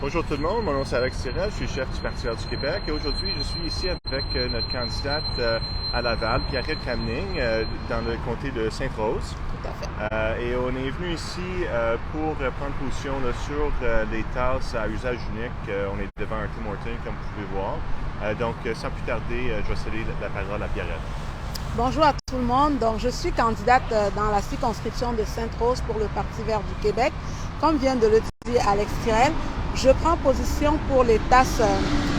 Bonjour tout le monde, mon nom c'est Alex Tirel, je suis chef du Parti vert du Québec et aujourd'hui je suis ici avec notre candidate à Laval, Pierrette Kamning, dans le comté de Sainte-Rose. Tout à fait. Et on est venu ici pour prendre position là, sur les tasses à usage unique. On est devant un Tim Hortons comme vous pouvez voir. Donc sans plus tarder, je vais céder la parole à Pierrette. Bonjour à tout le monde. Donc, je suis candidate dans la circonscription de Sainte-Rose pour le Parti vert du Québec. Comme vient de le dire Alex Tirel, je prends position pour les tasses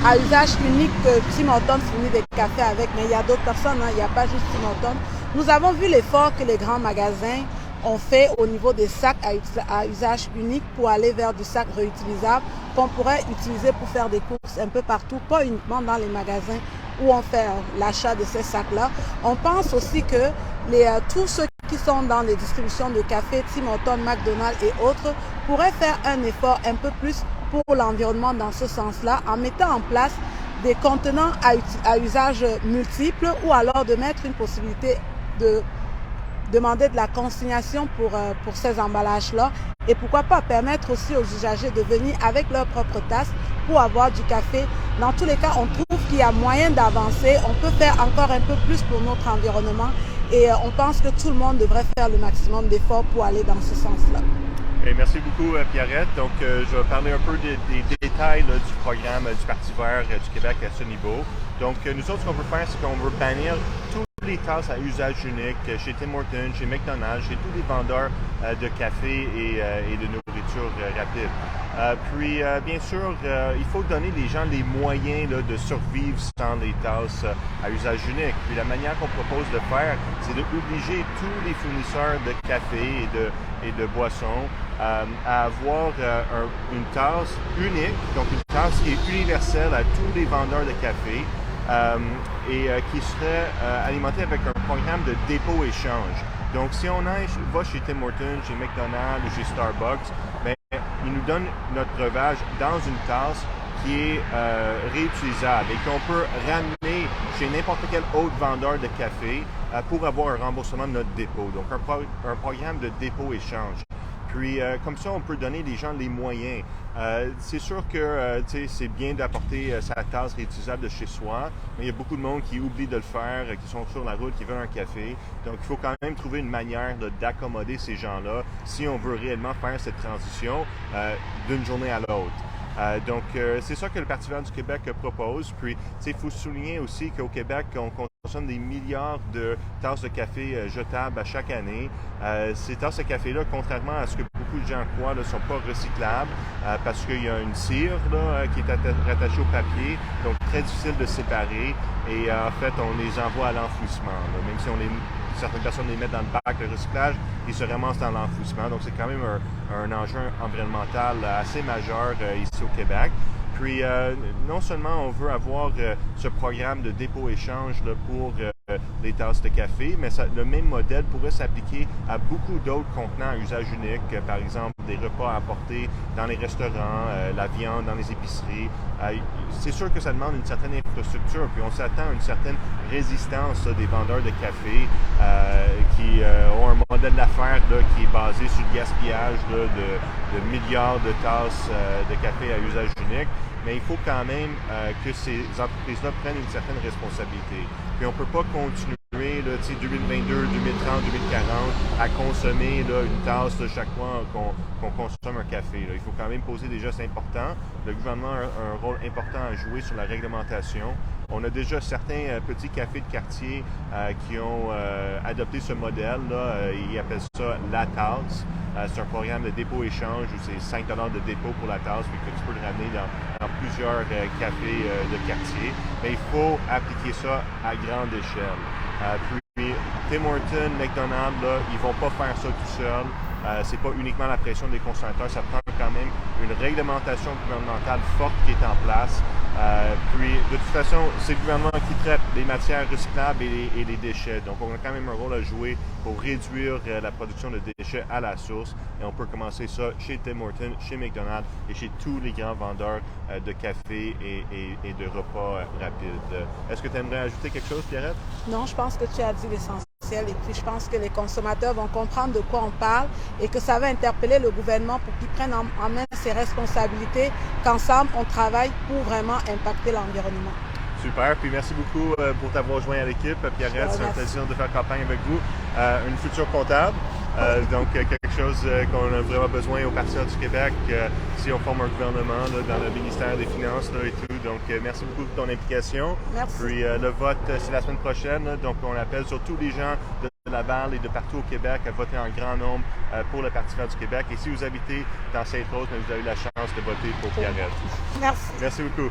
à usage unique que Tim Hortons fournit des cafés avec, mais il y a d'autres personnes, hein, il n'y a pas juste Tim Hortons. Nous avons vu l'effort que les grands magasins ont fait au niveau des sacs à usage unique pour aller vers du sac réutilisable qu'on pourrait utiliser pour faire des courses un peu partout, pas uniquement dans les magasins où on fait l'achat de ces sacs-là. On pense aussi que tous ceux qui sont dans les distributions de café, Tim Hortons, McDonald's et autres, pourraient faire un effort un peu plus pour l'environnement dans ce sens-là, en mettant en place des contenants à usage multiple ou alors de mettre une possibilité de demander de la consignation pour ces emballages-là et pourquoi pas permettre aussi aux usagers de venir avec leur propre tasse pour avoir du café. Dans tous les cas, on trouve qu'il y a moyen d'avancer, on peut faire encore un peu plus pour notre environnement et on pense que tout le monde devrait faire le maximum d'efforts pour aller dans ce sens-là. Merci beaucoup, Pierrette. Donc, je vais parler un peu des détails là, du programme du Parti vert du Québec à ce niveau. Donc, nous autres, ce qu'on veut faire, c'est qu'on veut bannir tous les tasses à usage unique chez Tim Hortons, chez McDonald's, chez tous les vendeurs de café et de nourriture rapide. Puis, bien sûr, il faut donner les gens les moyens là, de survivre sans les tasses à usage unique. Puis, la manière qu'on propose de faire, c'est d'obliger tous les fournisseurs de café et de boissons à avoir une tasse unique, donc une tasse qui est universelle à tous les vendeurs de café et qui serait alimentée avec un programme de dépôt-échange. Donc, si on va chez Tim Hortons, chez McDonald's ou chez Starbucks, ben, ils nous donnent notre breuvage dans une tasse qui est réutilisable et qu'on peut ramener chez n'importe quel autre vendeur de café pour avoir un remboursement de notre dépôt. Donc, un programme de dépôt-échange. Puis, comme ça, on peut donner les gens les moyens. C'est sûr que c'est bien d'apporter sa tasse réutilisable de chez soi, mais il y a beaucoup de monde qui oublie de le faire, qui sont sur la route, qui veulent un café. Donc, il faut quand même trouver une manière d'accommoder ces gens-là si on veut réellement faire cette transition d'une journée à l'autre. Donc, c'est ça que le Parti vert du Québec propose. Puis, il faut souligner aussi qu'au Québec, on consomme des milliards de tasses de café jetables à chaque année. Ces tasses de café-là, contrairement à ce que beaucoup de gens croient, ne sont pas recyclables parce qu'il y a une cire là, qui est rattachée au papier, donc très difficile de séparer. Et en fait, on les envoie à l'enfouissement. Même si certaines personnes les mettent dans le bac de recyclage, ils se ramassent dans l'enfouissement. Donc, c'est quand même un enjeu environnemental assez majeur ici au Québec. Puis, non seulement on veut avoir ce programme de dépôt-échange pour les tasses de café, mais le même modèle pourrait s'appliquer à beaucoup d'autres contenants à usage unique, par exemple des repas à apporter dans les restaurants, la viande dans les épiceries. C'est sûr que ça demande une certaine infrastructure, puis on s'attend à une certaine résistance des vendeurs de café qui ont un modèle d'affaires qui est basé sur le gaspillage de milliards de tasses de café à usage unique. Mais il faut quand même que ces entreprises-là prennent une certaine responsabilité. Puis on ne peut pas continuer 2022, 2030, 2040 à consommer une tasse chaque fois qu'on consomme un café. Il faut quand même poser des gestes importants. Le gouvernement a un rôle important à jouer sur la réglementation. On a déjà certains petits cafés de quartier qui ont adopté ce modèle. Ils appellent ça la tasse. C'est un programme de dépôt-échange où c'est 5 $ de dépôt pour la tasse, puis que tu peux le ramener dans plusieurs cafés de quartier. Mais il faut appliquer ça à grande échelle. Puis Tim Hortons, McDonald's, ils vont pas faire ça tout seuls. C'est pas uniquement la pression des consommateurs, ça prend quand même une réglementation gouvernementale forte qui est en place. Puis, de toute façon, c'est le gouvernement qui traite les matières recyclables et les déchets. Donc, on a quand même un rôle à jouer pour réduire la production de déchets à la source. Et on peut commencer ça chez Tim Hortons, chez McDonald's et chez tous les grands vendeurs de café et de repas rapides. Est-ce que tu aimerais ajouter quelque chose, Pierrette? Non, je pense que tu as dit l'essentiel. et puis je pense que les consommateurs vont comprendre de quoi on parle et que ça va interpeller le gouvernement pour qu'il prenne en main ses responsabilités, qu'ensemble on travaille pour vraiment impacter l'environnement. Super, puis merci beaucoup pour t'avoir joint à l'équipe, Pierrette. C'est un plaisir de faire campagne avec vous. Une future comptable, donc quelque chose qu'on a vraiment besoin au Parti vert du Québec si on forme un gouvernement là, dans le ministère des Finances là, et tout. Donc merci beaucoup de ton implication. Merci. Puis le vote, c'est la semaine prochaine, là, donc on appelle sur tous les gens de Laval et de partout au Québec à voter en grand nombre pour le Parti vert du Québec. Et si vous habitez dans Sainte-Rose, vous avez la chance de voter pour Pierrette. Merci. Merci beaucoup.